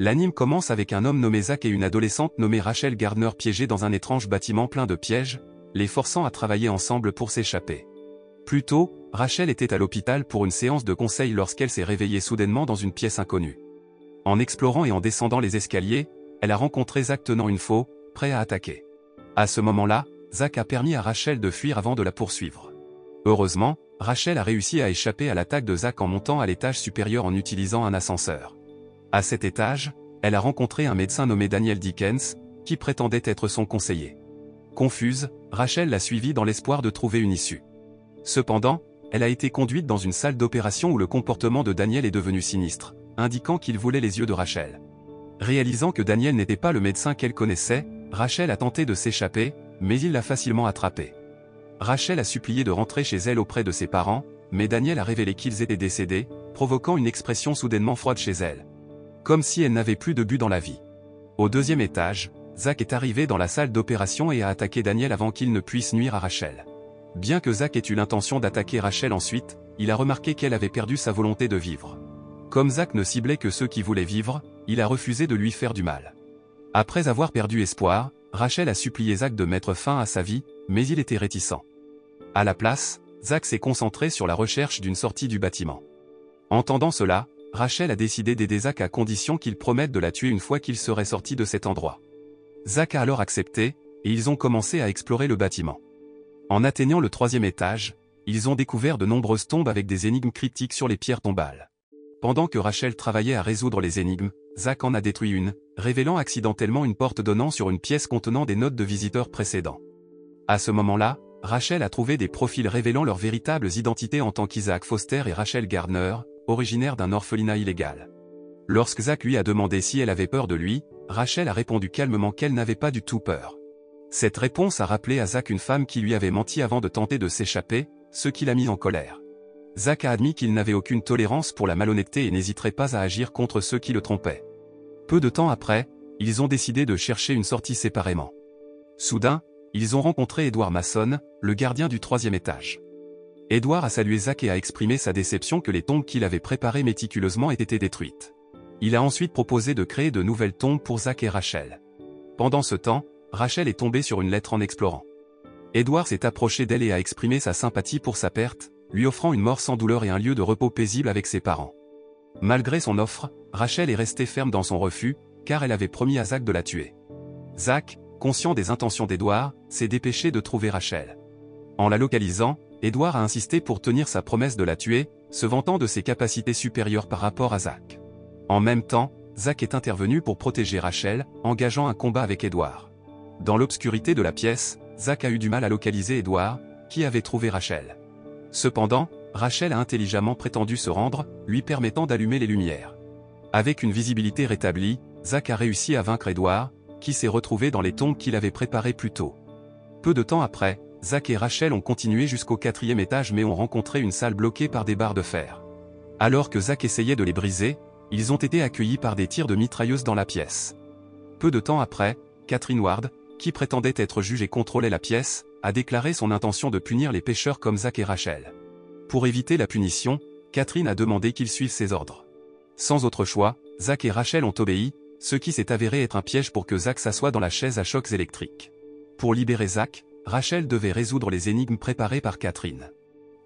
L'anime commence avec un homme nommé Zach et une adolescente nommée Rachel Gardner piégés dans un étrange bâtiment plein de pièges, les forçant à travailler ensemble pour s'échapper. Plus tôt, Rachel était à l'hôpital pour une séance de conseil lorsqu'elle s'est réveillée soudainement dans une pièce inconnue. En explorant et en descendant les escaliers, elle a rencontré Zach tenant une faux, prêt à attaquer. À ce moment-là, Zach a permis à Rachel de fuir avant de la poursuivre. Heureusement, Rachel a réussi à échapper à l'attaque de Zach en montant à l'étage supérieur en utilisant un ascenseur. À cet étage, elle a rencontré un médecin nommé Daniel Dickens, qui prétendait être son conseiller. Confuse, Rachel l'a suivi dans l'espoir de trouver une issue. Cependant, elle a été conduite dans une salle d'opération où le comportement de Daniel est devenu sinistre, indiquant qu'il voulait les yeux de Rachel. Réalisant que Daniel n'était pas le médecin qu'elle connaissait, Rachel a tenté de s'échapper, mais il l'a facilement attrapée. Rachel a supplié de rentrer chez elle auprès de ses parents, mais Daniel a révélé qu'ils étaient décédés, provoquant une expression soudainement froide chez elle. Comme si elle n'avait plus de but dans la vie. Au deuxième étage, Zach est arrivé dans la salle d'opération et a attaqué Daniel avant qu'il ne puisse nuire à Rachel. Bien que Zach ait eu l'intention d'attaquer Rachel ensuite, il a remarqué qu'elle avait perdu sa volonté de vivre. Comme Zach ne ciblait que ceux qui voulaient vivre, il a refusé de lui faire du mal. Après avoir perdu espoir, Rachel a supplié Zach de mettre fin à sa vie, mais il était réticent. À la place, Zach s'est concentré sur la recherche d'une sortie du bâtiment. Entendant cela, Rachel a décidé d'aider Zach à condition qu'il promette de la tuer une fois qu'il serait sorti de cet endroit. Zach a alors accepté, et ils ont commencé à explorer le bâtiment. En atteignant le troisième étage, ils ont découvert de nombreuses tombes avec des énigmes critiques sur les pierres tombales. Pendant que Rachel travaillait à résoudre les énigmes, Zach en a détruit une, révélant accidentellement une porte donnant sur une pièce contenant des notes de visiteurs précédents. À ce moment-là, Rachel a trouvé des profils révélant leurs véritables identités en tant qu'Isaac Foster et Rachel Gardner, originaires d'un orphelinat illégal. Lorsque Zach lui a demandé si elle avait peur de lui, Rachel a répondu calmement qu'elle n'avait pas du tout peur. Cette réponse a rappelé à Zach une femme qui lui avait menti avant de tenter de s'échapper, ce qui l'a mis en colère. Zach a admis qu'il n'avait aucune tolérance pour la malhonnêteté et n'hésiterait pas à agir contre ceux qui le trompaient. Peu de temps après, ils ont décidé de chercher une sortie séparément. Soudain, ils ont rencontré Edward Mason, le gardien du troisième étage. Edward a salué Zach et a exprimé sa déception que les tombes qu'il avait préparées méticuleusement aient été détruites. Il a ensuite proposé de créer de nouvelles tombes pour Zach et Rachel. Pendant ce temps, Rachel est tombée sur une lettre en explorant. Edward s'est approché d'elle et a exprimé sa sympathie pour sa perte, lui offrant une mort sans douleur et un lieu de repos paisible avec ses parents. Malgré son offre, Rachel est restée ferme dans son refus, car elle avait promis à Zach de la tuer. Zach, conscient des intentions d'Edward, s'est dépêché de trouver Rachel. En la localisant, Edward a insisté pour tenir sa promesse de la tuer, se vantant de ses capacités supérieures par rapport à Zach. En même temps, Zach est intervenu pour protéger Rachel, engageant un combat avec Edward. Dans l'obscurité de la pièce, Zach a eu du mal à localiser Edward, qui avait trouvé Rachel. Cependant, Rachel a intelligemment prétendu se rendre, lui permettant d'allumer les lumières. Avec une visibilité rétablie, Zach a réussi à vaincre Edward, qui s'est retrouvé dans les tombes qu'il avait préparées plus tôt. Peu de temps après, Zach et Rachel ont continué jusqu'au 4e étage mais ont rencontré une salle bloquée par des barres de fer. Alors que Zach essayait de les briser, ils ont été accueillis par des tirs de mitrailleuses dans la pièce. Peu de temps après, Catherine Ward, qui prétendait être juge et contrôlait la pièce, a déclaré son intention de punir les pêcheurs comme Zach et Rachel. Pour éviter la punition, Catherine a demandé qu'ils suivent ses ordres. Sans autre choix, Zach et Rachel ont obéi, ce qui s'est avéré être un piège pour que Zach s'assoie dans la chaise à chocs électriques. Pour libérer Zach, Rachel devait résoudre les énigmes préparées par Catherine.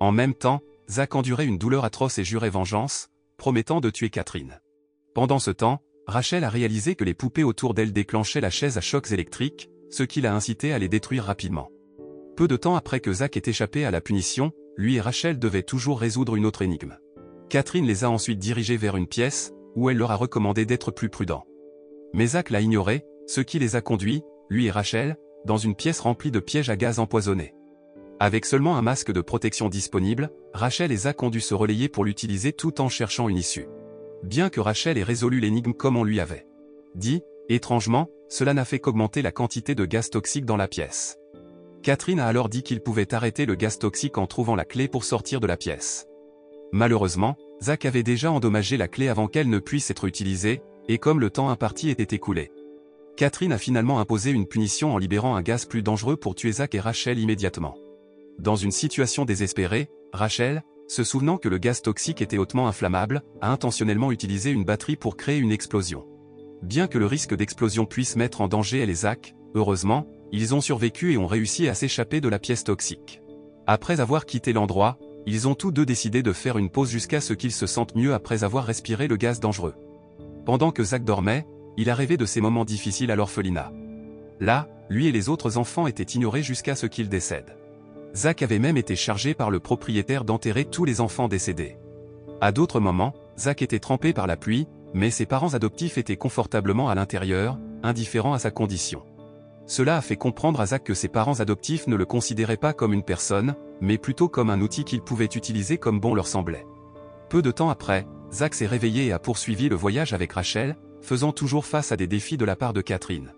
En même temps, Zach endurait une douleur atroce et jurait vengeance, promettant de tuer Catherine. Pendant ce temps, Rachel a réalisé que les poupées autour d'elle déclenchaient la chaise à chocs électriques, ce qui l'a incité à les détruire rapidement. Peu de temps après que Zach ait échappé à la punition, lui et Rachel devaient toujours résoudre une autre énigme. Catherine les a ensuite dirigés vers une pièce, où elle leur a recommandé d'être plus prudents. Mais Zach l'a ignoré, ce qui les a conduits, lui et Rachel, dans une pièce remplie de pièges à gaz empoisonnés. Avec seulement un masque de protection disponible, Rachel et Zach ont dû se relayer pour l'utiliser tout en cherchant une issue. Bien que Rachel ait résolu l'énigme comme on lui avait dit, étrangement, cela n'a fait qu'augmenter la quantité de gaz toxique dans la pièce. Catherine a alors dit qu'il pouvait arrêter le gaz toxique en trouvant la clé pour sortir de la pièce. Malheureusement, Zach avait déjà endommagé la clé avant qu'elle ne puisse être utilisée, et comme le temps imparti était écoulé. Catherine a finalement imposé une punition en libérant un gaz plus dangereux pour tuer Zach et Rachel immédiatement. Dans une situation désespérée, Rachel, se souvenant que le gaz toxique était hautement inflammable, a intentionnellement utilisé une batterie pour créer une explosion. bien que le risque d'explosion puisse mettre en danger elle et Zach, heureusement, ils ont survécu et ont réussi à s'échapper de la pièce toxique. Après avoir quitté l'endroit, ils ont tous deux décidé de faire une pause jusqu'à ce qu'ils se sentent mieux après avoir respiré le gaz dangereux. Pendant que Zach dormait, il a rêvé de ces moments difficiles à l'orphelinat. Là, lui et les autres enfants étaient ignorés jusqu'à ce qu'ils décèdent. Zach avait même été chargé par le propriétaire d'enterrer tous les enfants décédés. À d'autres moments, Zach était trempé par la pluie, mais ses parents adoptifs étaient confortablement à l'intérieur, indifférents à sa condition. Cela a fait comprendre à Zach que ses parents adoptifs ne le considéraient pas comme une personne, mais plutôt comme un outil qu'ils pouvaient utiliser comme bon leur semblait. Peu de temps après, Zach s'est réveillé et a poursuivi le voyage avec Rachel, faisant toujours face à des défis de la part de Catherine,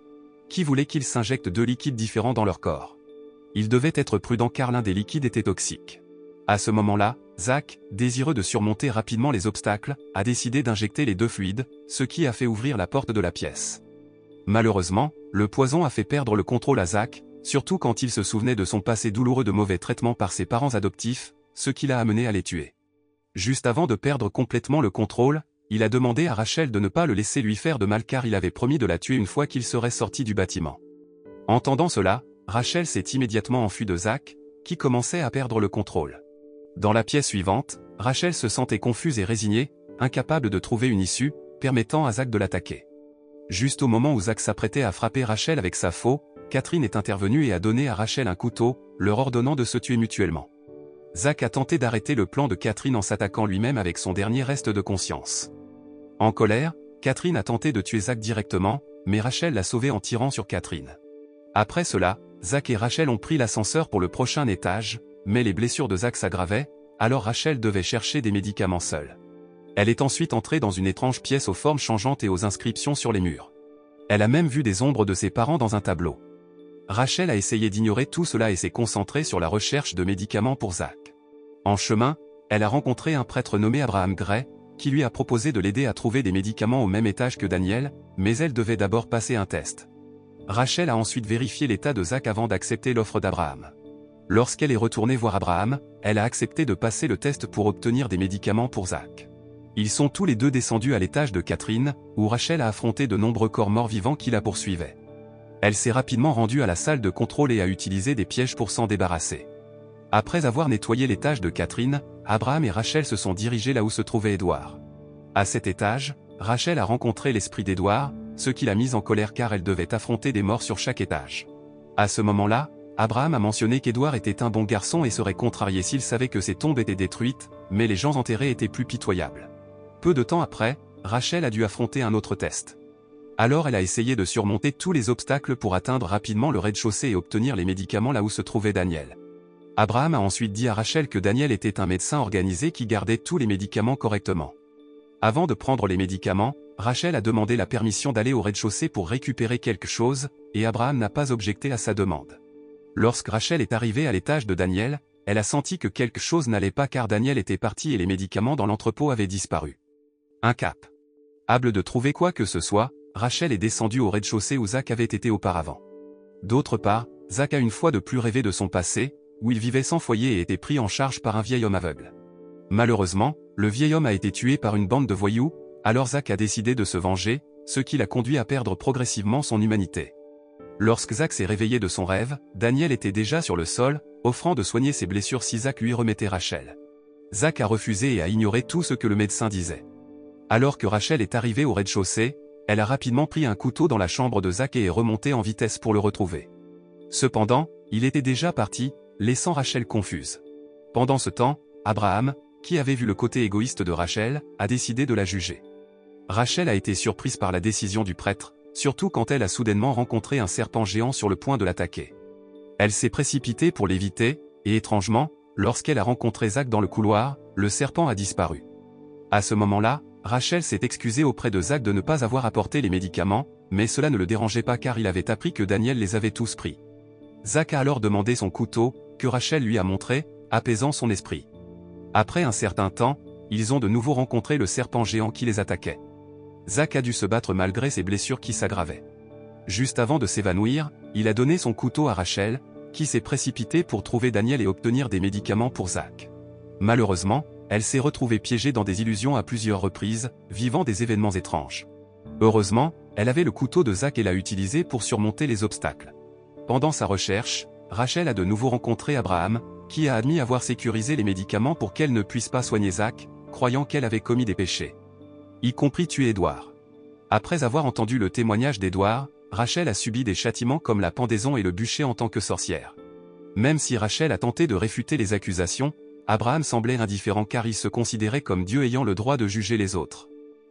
qui voulait qu'ils s'injectent 2 liquides différents dans leur corps. Ils devaient être prudents car l'un des liquides était toxique. À ce moment-là, Zach, désireux de surmonter rapidement les obstacles, a décidé d'injecter les 2 fluides, ce qui a fait ouvrir la porte de la pièce. Malheureusement, le poison a fait perdre le contrôle à Zach, surtout quand il se souvenait de son passé douloureux de mauvais traitements par ses parents adoptifs, ce qui l'a amené à les tuer. Juste avant de perdre complètement le contrôle, il a demandé à Rachel de ne pas le laisser lui faire de mal car il avait promis de la tuer une fois qu'il serait sorti du bâtiment. Entendant cela, Rachel s'est immédiatement enfuie de Zach, qui commençait à perdre le contrôle. Dans la pièce suivante, Rachel se sentait confuse et résignée, incapable de trouver une issue, permettant à Zach de l'attaquer. Juste au moment où Zach s'apprêtait à frapper Rachel avec sa faux, Catherine est intervenue et a donné à Rachel un couteau, leur ordonnant de se tuer mutuellement. Zach a tenté d'arrêter le plan de Catherine en s'attaquant lui-même avec son dernier reste de conscience. En colère, Catherine a tenté de tuer Zach directement, mais Rachel l'a sauvé en tirant sur Catherine. Après cela, Zach et Rachel ont pris l'ascenseur pour le prochain étage, mais les blessures de Zach s'aggravaient, alors Rachel devait chercher des médicaments seule. Elle est ensuite entrée dans une étrange pièce aux formes changeantes et aux inscriptions sur les murs. Elle a même vu des ombres de ses parents dans un tableau. Rachel a essayé d'ignorer tout cela et s'est concentrée sur la recherche de médicaments pour Zach. En chemin, elle a rencontré un prêtre nommé Abraham Gray, qui lui a proposé de l'aider à trouver des médicaments au même étage que Daniel, mais elle devait d'abord passer un test. Rachel a ensuite vérifié l'état de Zach avant d'accepter l'offre d'Abraham. Lorsqu'elle est retournée voir Abraham, elle a accepté de passer le test pour obtenir des médicaments pour Zach. Ils sont tous les deux descendus à l'étage de Catherine, où Rachel a affronté de nombreux corps morts vivants qui la poursuivaient. Elle s'est rapidement rendue à la salle de contrôle et a utilisé des pièges pour s'en débarrasser. Après avoir nettoyé l'étage de Catherine, Abraham et Rachel se sont dirigés là où se trouvait Édouard. À cet étage, Rachel a rencontré l'esprit d'Édouard, ce qui l'a mise en colère car elle devait affronter des morts sur chaque étage. À ce moment-là, Abraham a mentionné qu'Édouard était un bon garçon et serait contrarié s'il savait que ses tombes étaient détruites, mais les gens enterrés étaient plus pitoyables. Peu de temps après, Rachel a dû affronter un autre test. Alors elle a essayé de surmonter tous les obstacles pour atteindre rapidement le rez-de-chaussée et obtenir les médicaments là où se trouvait Daniel. Abraham a ensuite dit à Rachel que Daniel était un médecin organisé qui gardait tous les médicaments correctement. Avant de prendre les médicaments, Rachel a demandé la permission d'aller au rez-de-chaussée pour récupérer quelque chose, et Abraham n'a pas objecté à sa demande. Lorsque Rachel est arrivée à l'étage de Daniel, elle a senti que quelque chose n'allait pas car Daniel était parti et les médicaments dans l'entrepôt avaient disparu. Incapable de trouver quoi que ce soit, Rachel est descendue au rez-de-chaussée où Zach avait été auparavant. D'autre part, Zach a une fois de plus rêvé de son passé, où il vivait sans foyer et était pris en charge par un vieil homme aveugle. Malheureusement, le vieil homme a été tué par une bande de voyous, alors Zach a décidé de se venger, ce qui l'a conduit à perdre progressivement son humanité. Lorsque Zach s'est réveillé de son rêve, Daniel était déjà sur le sol, offrant de soigner ses blessures si Zach lui remettait Rachel. Zach a refusé et a ignoré tout ce que le médecin disait. Alors que Rachel est arrivée au rez-de-chaussée, elle a rapidement pris un couteau dans la chambre de Zach et est remontée en vitesse pour le retrouver. Cependant, il était déjà parti, laissant Rachel confuse. Pendant ce temps, Abraham, qui avait vu le côté égoïste de Rachel, a décidé de la juger. Rachel a été surprise par la décision du prêtre, surtout quand elle a soudainement rencontré un serpent géant sur le point de l'attaquer. Elle s'est précipitée pour l'éviter, et étrangement, lorsqu'elle a rencontré Zach dans le couloir, le serpent a disparu. À ce moment-là, Rachel s'est excusée auprès de Zach de ne pas avoir apporté les médicaments, mais cela ne le dérangeait pas car il avait appris que Daniel les avait tous pris. Zach a alors demandé son couteau, que Rachel lui a montré, apaisant son esprit. Après un certain temps, ils ont de nouveau rencontré le serpent géant qui les attaquait. Zach a dû se battre malgré ses blessures qui s'aggravaient. Juste avant de s'évanouir, il a donné son couteau à Rachel, qui s'est précipitée pour trouver Daniel et obtenir des médicaments pour Zach. Malheureusement, elle s'est retrouvée piégée dans des illusions à plusieurs reprises, vivant des événements étranges. Heureusement, Elle avait le couteau de Zach et l'a utilisé pour surmonter les obstacles. Pendant sa recherche, Rachel a de nouveau rencontré Abraham, qui a admis avoir sécurisé les médicaments pour qu'elle ne puisse pas soigner Zach, croyant qu'elle avait commis des péchés, y compris tuer Édouard. Après avoir entendu le témoignage d'Édouard, Rachel a subi des châtiments comme la pendaison et le bûcher en tant que sorcière. Même si Rachel a tenté de réfuter les accusations, Abraham semblait indifférent car il se considérait comme Dieu ayant le droit de juger les autres.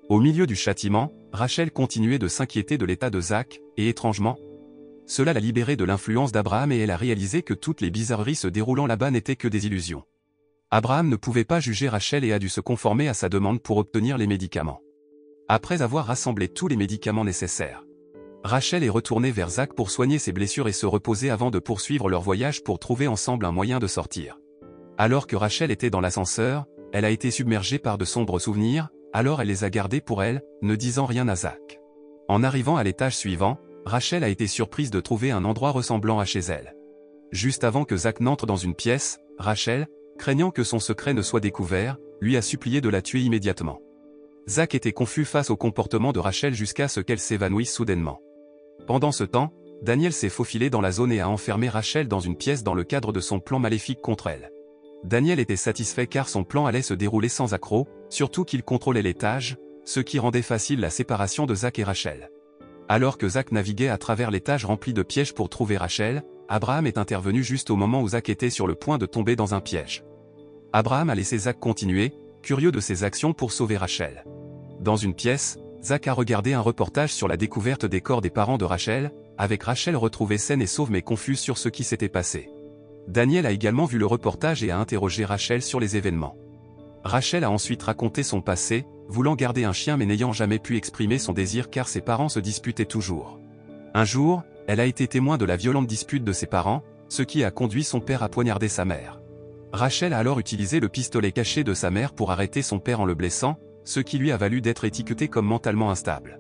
Au milieu du châtiment, Rachel continuait de s'inquiéter de l'état de Zach, et étrangement, cela l'a libérée de l'influence d'Abraham et elle a réalisé que toutes les bizarreries se déroulant là-bas n'étaient que des illusions. Abraham ne pouvait pas juger Rachel et a dû se conformer à sa demande pour obtenir les médicaments. Après avoir rassemblé tous les médicaments nécessaires, Rachel est retournée vers Zach pour soigner ses blessures et se reposer avant de poursuivre leur voyage pour trouver ensemble un moyen de sortir. Alors que Rachel était dans l'ascenseur, elle a été submergée par de sombres souvenirs, alors elle les a gardés pour elle, ne disant rien à Zach. En arrivant à l'étage suivant, Rachel a été surprise de trouver un endroit ressemblant à chez elle. Juste avant que Zach n'entre dans une pièce, Rachel, craignant que son secret ne soit découvert, lui a supplié de la tuer immédiatement. Zach était confus face au comportement de Rachel jusqu'à ce qu'elle s'évanouisse soudainement. Pendant ce temps, Daniel s'est faufilé dans la zone et a enfermé Rachel dans une pièce dans le cadre de son plan maléfique contre elle. Daniel était satisfait car son plan allait se dérouler sans accroc, surtout qu'il contrôlait l'étage, ce qui rendait facile la séparation de Zach et Rachel. Alors que Zach naviguait à travers l'étage rempli de pièges pour trouver Rachel, Abraham est intervenu juste au moment où Zach était sur le point de tomber dans un piège. Abraham a laissé Zach continuer, curieux de ses actions pour sauver Rachel. Dans une pièce, Zach a regardé un reportage sur la découverte des corps des parents de Rachel, avec Rachel retrouvée saine et sauve mais confuse sur ce qui s'était passé. Daniel a également vu le reportage et a interrogé Rachel sur les événements. Rachel a ensuite raconté son passé, voulant garder un chien mais n'ayant jamais pu exprimer son désir car ses parents se disputaient toujours. Un jour, elle a été témoin de la violente dispute de ses parents, ce qui a conduit son père à poignarder sa mère. Rachel a alors utilisé le pistolet caché de sa mère pour arrêter son père en le blessant, ce qui lui a valu d'être étiqueté comme mentalement instable.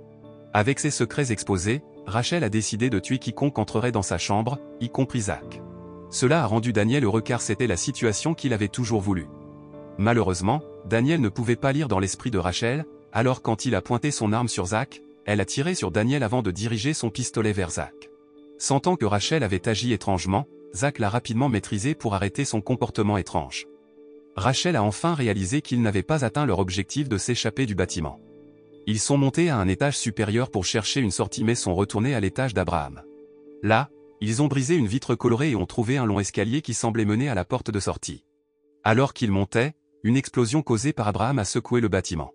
Avec ses secrets exposés, Rachel a décidé de tuer quiconque entrerait dans sa chambre, y compris Zach. Cela a rendu Daniel heureux car c'était la situation qu'il avait toujours voulu. Malheureusement, Daniel ne pouvait pas lire dans l'esprit de Rachel, alors quand il a pointé son arme sur Zach, elle a tiré sur Daniel avant de diriger son pistolet vers Zach. Sentant que Rachel avait agi étrangement, Zach l'a rapidement maîtrisé pour arrêter son comportement étrange. Rachel a enfin réalisé qu'ils n'avaient pas atteint leur objectif de s'échapper du bâtiment. Ils sont montés à un étage supérieur pour chercher une sortie mais sont retournés à l'étage d'Abraham. Là, ils ont brisé une vitre colorée et ont trouvé un long escalier qui semblait mener à la porte de sortie. Alors qu'ils montaient, une explosion causée par Abraham a secoué le bâtiment.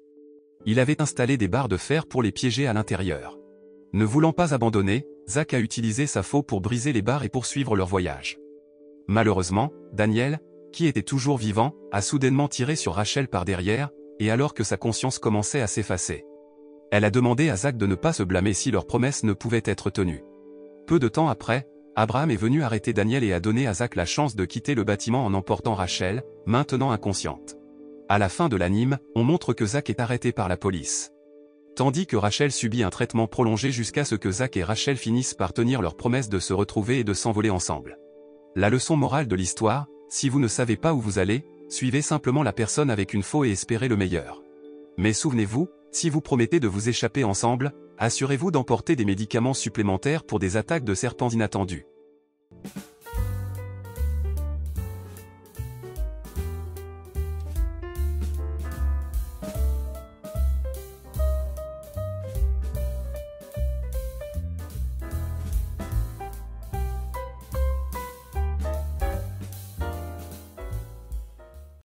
Il avait installé des barres de fer pour les piéger à l'intérieur. Ne voulant pas abandonner, Zach a utilisé sa faux pour briser les barres et poursuivre leur voyage. Malheureusement, Daniel, qui était toujours vivant, a soudainement tiré sur Rachel par derrière, et alors que sa conscience commençait à s'effacer. Elle a demandé à Zach de ne pas se blâmer si leur promesse ne pouvait être tenue. Peu de temps après, Abraham est venu arrêter Daniel et a donné à Zach la chance de quitter le bâtiment en emportant Rachel, maintenant inconsciente. À la fin de l'anime, on montre que Zach est arrêté par la police. Tandis que Rachel subit un traitement prolongé jusqu'à ce que Zach et Rachel finissent par tenir leur promesse de se retrouver et de s'envoler ensemble. La leçon morale de l'histoire, si vous ne savez pas où vous allez, suivez simplement la personne avec une faux et espérez le meilleur. Mais souvenez-vous, si vous promettez de vous échapper ensemble, assurez-vous d'emporter des médicaments supplémentaires pour des attaques de serpents inattendues.